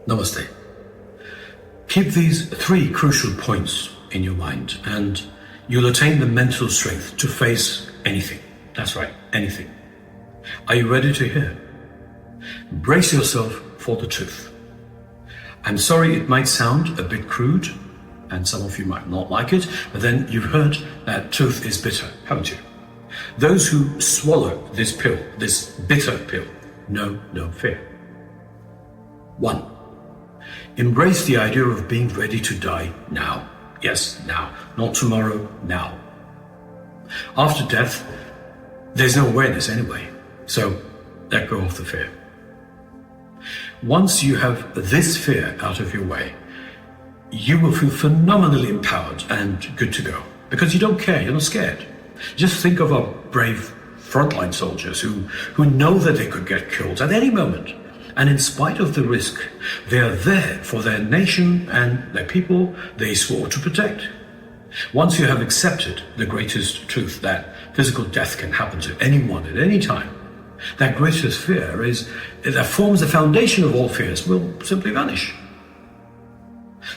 Namaste. Keep these three crucial points in your mind and you'll attain the mental strength to face anything. That's right, anything. Are you ready to hear? Brace yourself for the truth. I'm sorry it might sound a bit crude, and some of you might not like it, but then you've heard that truth is bitter, haven't you? Those who swallow this pill, this bitter pill, know no fear. 1. Embrace the idea of being ready to die now. Yes, now. Not tomorrow, now. After death, there's no awareness anyway, so let go of the fear. Once you have this fear out of your way, you will feel phenomenally empowered and good to go, because you don't care, you're not scared. Just think of our brave frontline soldiers who know that they could get killed at any moment. And in spite of the risk, they are there for their nation and their people they swore to protect. Once you have accepted the greatest truth that physical death can happen to anyone at any time, that greatest fear that forms the foundation of all fears will simply vanish.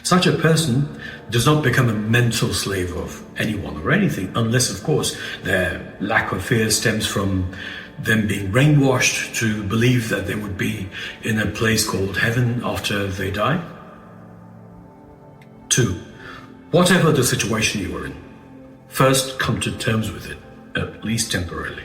Such a person does not become a mental slave of anyone or anything, unless, of course, their lack of fear stems from them being brainwashed to believe that they would be in a place called heaven after they die. 2. Whatever the situation you are in, first come to terms with it, at least temporarily.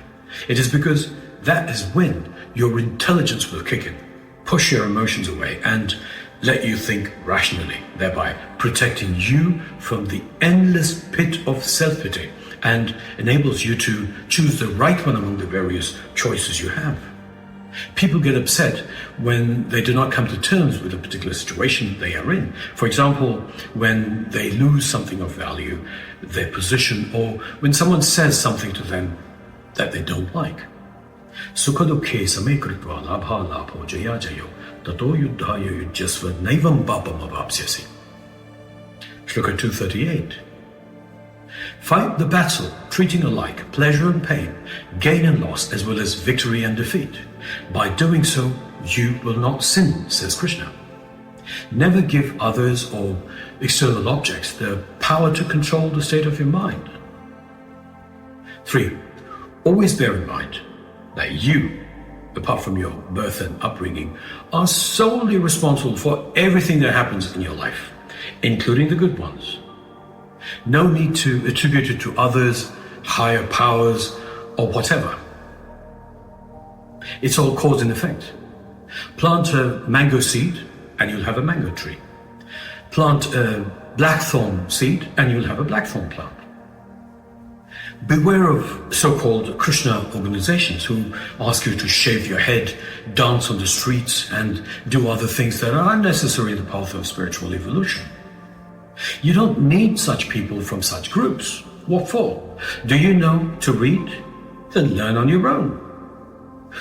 It is because that is when your intelligence will kick in, push your emotions away, and let you think rationally, thereby protecting you from the endless pit of self-pity and enables you to choose the right one among the various choices you have. People get upset when they do not come to terms with a particular situation they are in. For example, when they lose something of value, their position, or when someone says something to them that they don't like. Sukha-dukhe same kritva labha labho jaya jayo tato yuddhaya yujyasva naivam papam avapsyasi. Shloka 238. Fight the battle, treating alike pleasure and pain, gain and loss, as well as victory and defeat. By doing so, you will not sin, says Krishna. Never give others or external objects the power to control the state of your mind. 3. Always bear in mind that you, apart from your birth and upbringing, are solely responsible for everything that happens in your life, including the good ones. No need to attribute it to others, higher powers, or whatever. It's all cause and effect. Plant a mango seed and you'll have a mango tree. Plant a blackthorn seed and you'll have a blackthorn plant. Beware of so-called Krishna organizations who ask you to shave your head, dance on the streets, and do other things that are unnecessary in the path of spiritual evolution. You don't need such people from such groups. What for? Do you know to read? Then learn on your own.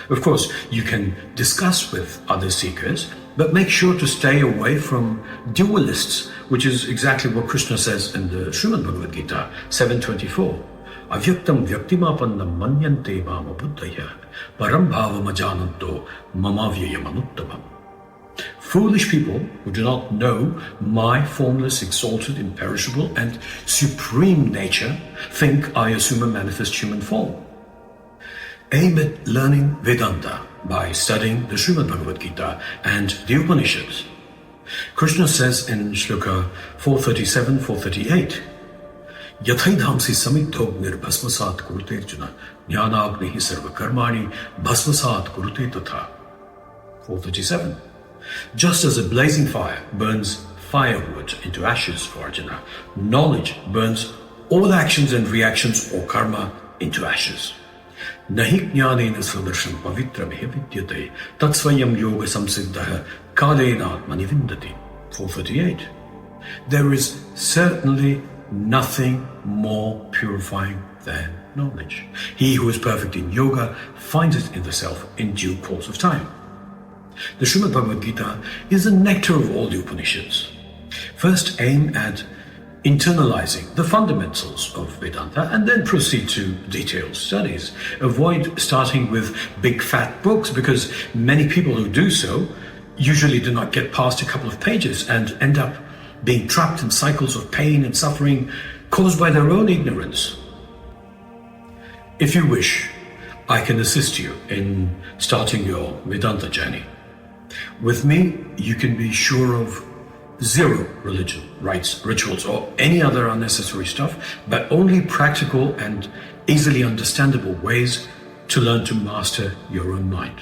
Of course, you can discuss with other seekers, but make sure to stay away from dualists, which is exactly what Krishna says in the Srimad Bhagavad Gita 7:24. Avyaktam vyaktimapannam manyante mama buddhaya param bhavam ajananto mamavyayam anuttamam. Foolish people who do not know my formless, exalted, imperishable, and supreme nature think I assume a manifest human form. Aim at learning Vedanta by studying the Srimad Bhagavad Gita and the Upanishads. Krishna says in Shloka 437-438, Yathaidhamsi samigdhognir bhasmasat kurute arjuna jnanagnihi sarva karmani bhasmasat kurute tatha. 437. Just as a blazing fire burns firewood into ashes for Arjuna, knowledge burns all actions and reactions or karma into ashes. Nahi jnanena sadarsham pavitramehe vidyate tatsvayam yoga samsiddhaha kalena atmani vindati. 438. There is certainly nothing more purifying than knowledge. He who is perfect in yoga finds it in the self in due course of time. The Srimad Bhagavad Gita is the nectar of all the Upanishads. First aim at internalizing the fundamentals of Vedanta and then proceed to detailed studies. Avoid starting with big fat books because many people who do so usually do not get past a couple of pages and end up being trapped in cycles of pain and suffering caused by their own ignorance. If you wish, I can assist you in starting your Vedanta journey. With me, you can be sure of zero religion, rites, rituals, or any other unnecessary stuff, but only practical and easily understandable ways to learn to master your own mind.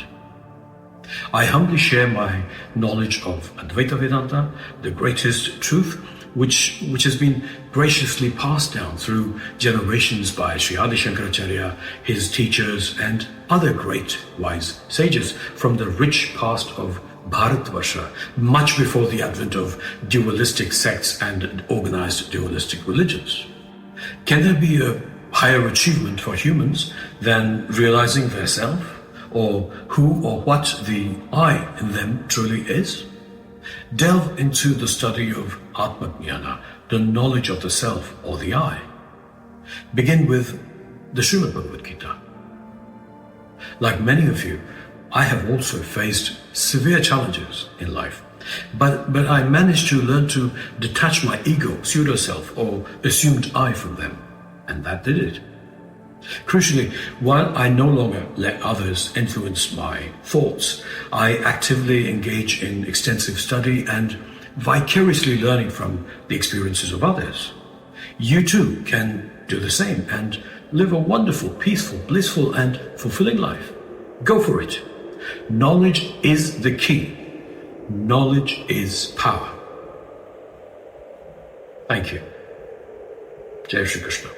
I humbly share my knowledge of Advaita Vedanta, the greatest truth, which has been graciously passed down through generations by Sri Adi Shankaracharya, his teachers, and other great wise sages from the rich past of Bharatvarsha, much before the advent of dualistic sects and organized dualistic religions. Can there be a higher achievement for humans than realizing their self, or who or what the I in them truly is? Delve into the study of Atmajnana, the knowledge of the self or the I. Begin with the Srimad Bhagavad Gita. Like many of you, I have also faced severe challenges in life, but I managed to learn to detach my ego, pseudo-self, or assumed I from them, and that did it. Crucially, while I no longer let others influence my thoughts, I actively engage in extensive study and vicariously learning from the experiences of others. You too can do the same and live a wonderful, peaceful, blissful, and fulfilling life. Go for it. Knowledge is the key. Knowledge is power. Thank you. Jai Shri Krishna.